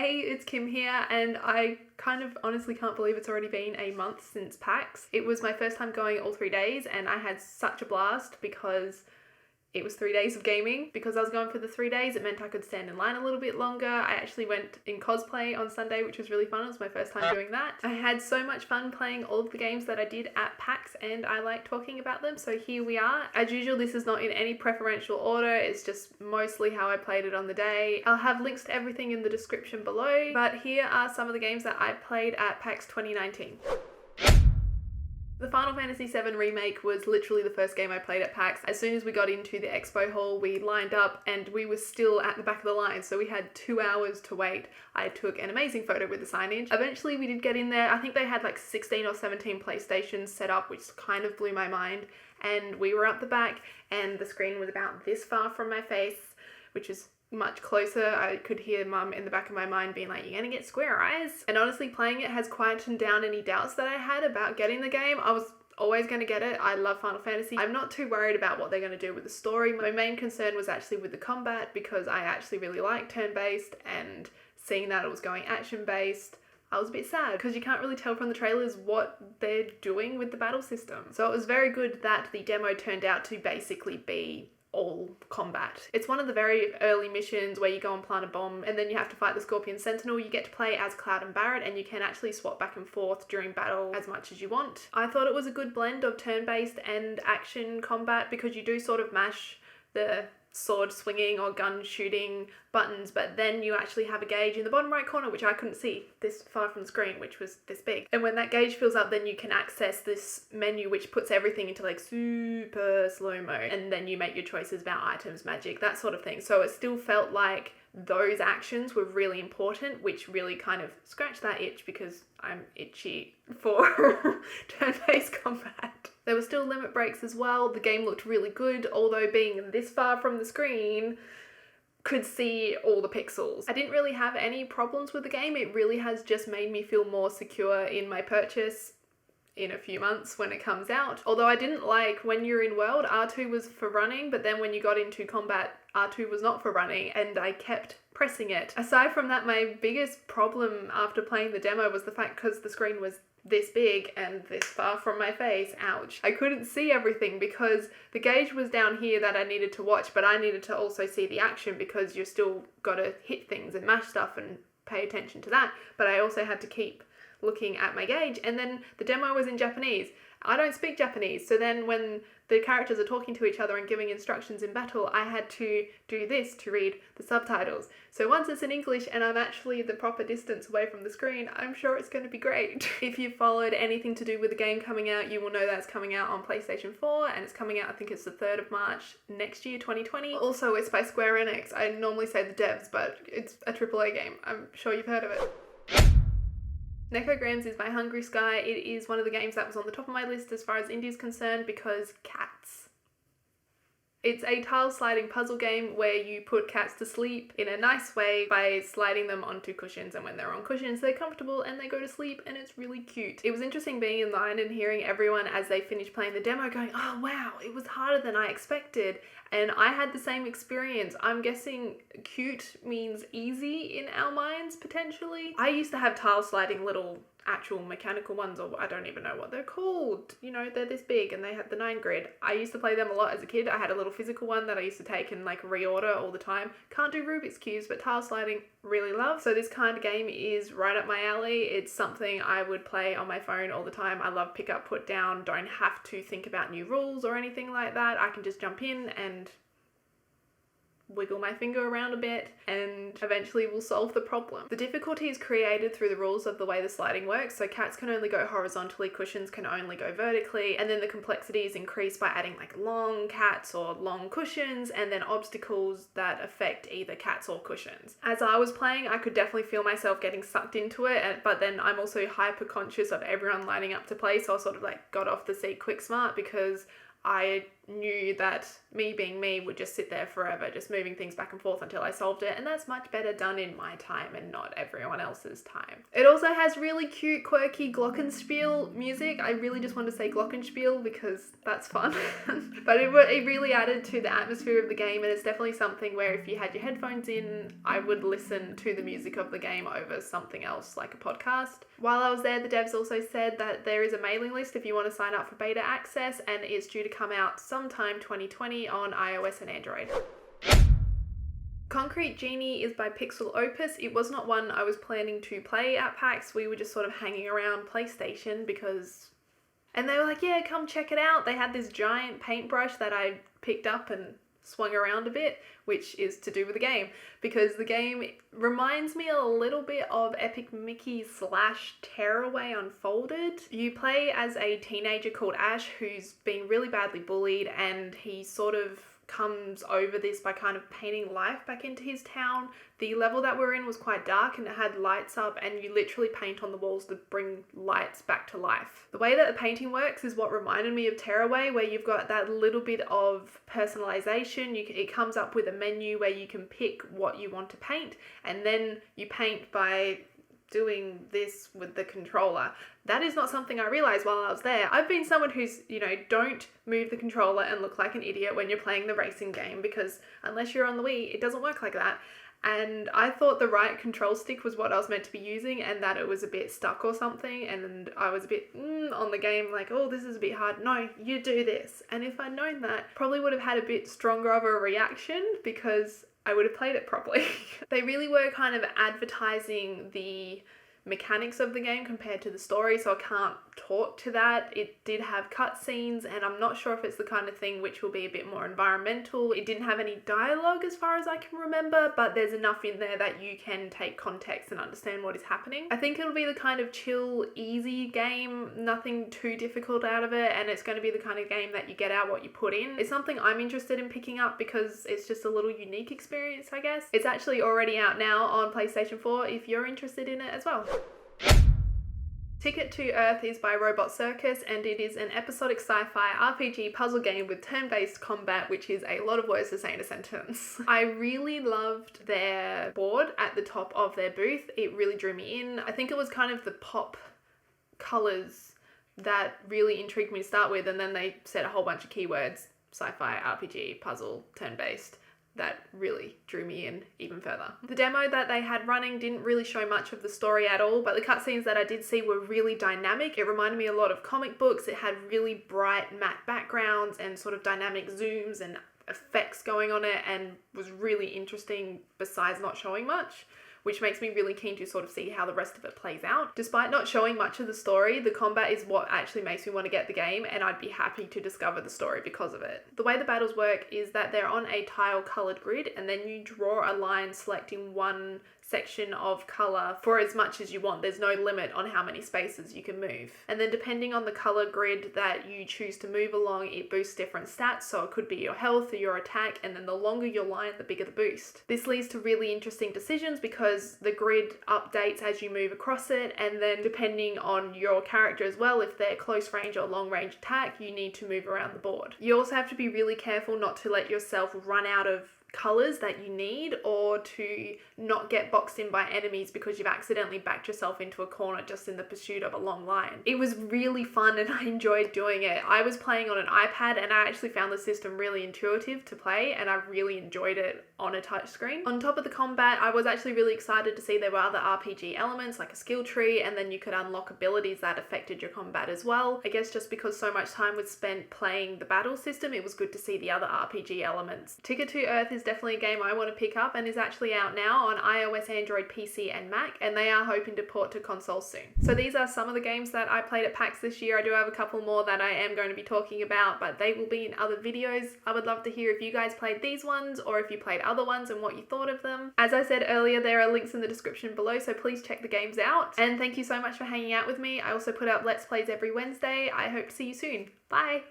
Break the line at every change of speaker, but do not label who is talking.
Hey, it's Kim here, and I kind of honestly can't believe it's already been a month since PAX. It was my first time going all 3 days, and I had such a blast because it was 3 days of gaming. Because I was going for the 3 days, it meant I could stand in line a little bit longer. I actually went in cosplay on Sunday, which was really fun. It was my first time doing that. I had so much fun playing all of the games that I did at PAX, and I like talking about them, so here we are. As usual, this is not in any preferential order, it's just mostly how I played it on the day. I'll have links to everything in the description below, but here are some of the games that I played at PAX 2019. The Final Fantasy VII Remake was literally the first game I played at PAX. As soon as we got into the expo hall, we lined up and we were still at the back of the line, so we had 2 hours to wait. I took an amazing photo with the signage. Eventually we did get in there. I think they had like 16 or 17 PlayStations set up, which kind of blew my mind. And we were up the back and the screen was about this far from my face, which is much closer. I could hear Mum in the back of my mind being like, "You're gonna get square eyes." And honestly, playing it has quietened down any doubts that I had about getting the game. I was always going to get it. I love Final Fantasy. I'm not too worried about what they're going to do with the story. My main concern was actually with the combat, because I actually really like turn-based, and seeing that it was going action-based, I was a bit sad because you can't really tell from the trailers what they're doing with the battle system. So it was very good that the demo turned out to basically be all combat. It's one of the very early missions where you go and plant a bomb and then you have to fight the Scorpion Sentinel. You get to play as Cloud and Barret, and you can actually swap back and forth during battle as much as you want. I thought it was a good blend of turn-based and action combat, because you do sort of mash the sword swinging or gun shooting buttons, but then you actually have a gauge in the bottom right corner, which I couldn't see this far from the screen, which was this big. And when that gauge fills up, then you can access this menu which puts everything into like super slow-mo, and then you make your choices about items, magic, that sort of thing. So it still felt like those actions were really important, which really kind of scratched that itch, because I'm itchy for turn-based combat. There were still limit breaks as well. The game looked really good, although being this far from the screen, could see all the pixels. I didn't really have any problems with the game. It really has just made me feel more secure in my purchase in a few months when it comes out. Although I didn't like, when you're in world, R2 was for running, but then when you got into combat, R2 was not for running, and I kept pressing it. Aside from that, my biggest problem after playing the demo was the fact, because the screen was this big and this far from my face, ouch, I couldn't see everything because the gauge was down here that I needed to watch, but I needed to also see the action, because you're still got to hit things and mash stuff and pay attention to that. But I also had to keep looking at my gauge, and then the demo was in Japanese. I don't speak Japanese, so then when the characters are talking to each other and giving instructions in battle, I had to do this to read the subtitles. So once it's in English and I'm actually the proper distance away from the screen, I'm sure it's going to be great. If you've followed anything to do with the game coming out, you will know that it's coming out on PlayStation 4, and it's coming out, I think it's the 3rd of March next year, 2020. Also, it's by Square Enix. I normally say the devs, but it's a AAA game. I'm sure you've heard of it. Nekograms is by Hungry Sky. It is one of the games that was on the top of my list as far as indie is concerned, because cats. It's a tile sliding puzzle game where you put cats to sleep in a nice way by sliding them onto cushions, and when they're on cushions they're comfortable and they go to sleep, and it's really cute. It was interesting being in line and hearing everyone as they finished playing the demo going, "Oh wow, it was harder than I expected." And I had the same experience. I'm guessing cute means easy in our minds, potentially. I used to have tile sliding little actual mechanical ones, or I don't even know what they're called. You know, they're this big and they have the 9 grid. I used to play them a lot as a kid. I had a little physical one that I used to take and like reorder all the time. Can't do Rubik's Cubes, but tile sliding really love. So this kind of game is right up my alley. It's something I would play on my phone all the time. I love pick up, put down, don't have to think about new rules or anything like that. I can just jump in and wiggle my finger around a bit, and eventually we'll solve the problem. The difficulty is created through the rules of the way the sliding works. So cats can only go horizontally, cushions can only go vertically, and then the complexity is increased by adding like long cats or long cushions, and then obstacles that affect either cats or cushions. As I was playing, I could definitely feel myself getting sucked into it, but then I'm also hyper conscious of everyone lining up to play, so I sort of like got off the seat quick smart, because I knew that me being me would just sit there forever, just moving things back and forth until I solved it, and that's much better done in my time and not everyone else's time. It also has really cute, quirky glockenspiel music. I really just want to say glockenspiel because that's fun. But it really added to the atmosphere of the game, and it's definitely something where if you had your headphones in, I would listen to the music of the game over something else like a podcast. While I was there, the devs also said that there is a mailing list if you want to sign up for beta access, and it's due to come out sometime 2020 on iOS and Android. Concrete Genie is by Pixel Opus. It was not one I was planning to play at PAX. We were just sort of hanging around PlayStation because... And they were like, yeah, come check it out. They had this giant paintbrush that I picked up and swung around a bit, which is to do with the game, because the game reminds me a little bit of Epic Mickey / Tearaway Unfolded. You play as a teenager called Ash who's being really badly bullied, and he sort of comes over this by kind of painting life back into his town. The level that we're in was quite dark and it had lights up, and you literally paint on the walls to bring lights back to life. The way that the painting works is what reminded me of Tearaway, where you've got that little bit of personalization. It comes up with a menu where you can pick what you want to paint, and then you paint by doing this with the controller. That is not something I realized while I was there. I've been someone who's, don't move the controller and look like an idiot when you're playing the racing game, because unless you're on the Wii, it doesn't work like that. And I thought the right control stick was what I was meant to be using, and that it was a bit stuck or something, and I was a bit on the game, like, oh, this is a bit hard. No, you do this. And if I'd known that, probably would have had a bit stronger of a reaction, because I would have played it properly. They really were kind of advertising the mechanics of the game compared to the story, so I can't talk to that. It did have cutscenes, and I'm not sure if it's the kind of thing which will be a bit more environmental. It didn't have any dialogue as far as I can remember, but there's enough in there that you can take context and understand what is happening. I think it'll be the kind of chill, easy game, nothing too difficult out of it, and it's going to be the kind of game that you get out what you put in. It's something I'm interested in picking up because it's just a little unique experience, I guess. It's actually already out now on PlayStation 4 if you're interested in it as well. Ticket to Earth is by Robot Circus, and it is an episodic sci-fi RPG puzzle game with turn-based combat, which is a lot of words to say in a sentence. I really loved their board at the top of their booth. It really drew me in. I think it was kind of the pop colours that really intrigued me to start with, and then they said a whole bunch of keywords, sci-fi, RPG, puzzle, turn-based, that really drew me in even further. The demo that they had running didn't really show much of the story at all, but the cutscenes that I did see were really dynamic. It reminded me a lot of comic books. It had really bright matte backgrounds and sort of dynamic zooms and effects going on it, and was really interesting besides not showing much, which makes me really keen to sort of see how the rest of it plays out. Despite not showing much of the story, the combat is what actually makes me want to get the game, and I'd be happy to discover the story because of it. The way the battles work is that they're on a tile coloured grid, and then you draw a line selecting one section of colour for as much as you want. There's no limit on how many spaces you can move. And then depending on the colour grid that you choose to move along, it boosts different stats. So it could be your health or your attack, and then the longer your line, the bigger the boost. This leads to really interesting decisions because the grid updates as you move across it, and then depending on your character as well, if they're close range or long range attack, you need to move around the board. You also have to be really careful not to let yourself run out of colours that you need, or to not get boxed in by enemies because you've accidentally backed yourself into a corner just in the pursuit of a long line. It was really fun and I enjoyed doing it. I was playing on an iPad and I actually found the system really intuitive to play, and I really enjoyed it on a touchscreen. On top of the combat, I was actually really excited to see there were other RPG elements like a skill tree, and then you could unlock abilities that affected your combat as well. I guess just because so much time was spent playing the battle system, it was good to see the other RPG elements. Ticket to Earth is definitely a game I want to pick up, and is actually out now on iOS, Android, PC and Mac, and they are hoping to port to consoles soon. So these are some of the games that I played at PAX this year. I do have a couple more that I am going to be talking about, but they will be in other videos. I would love to hear if you guys played these ones, or if you played other ones and what you thought of them. As I said earlier, there are links in the description below, so please check the games out. And thank you so much for hanging out with me. I also put up Let's Plays every Wednesday. I hope to see you soon. Bye!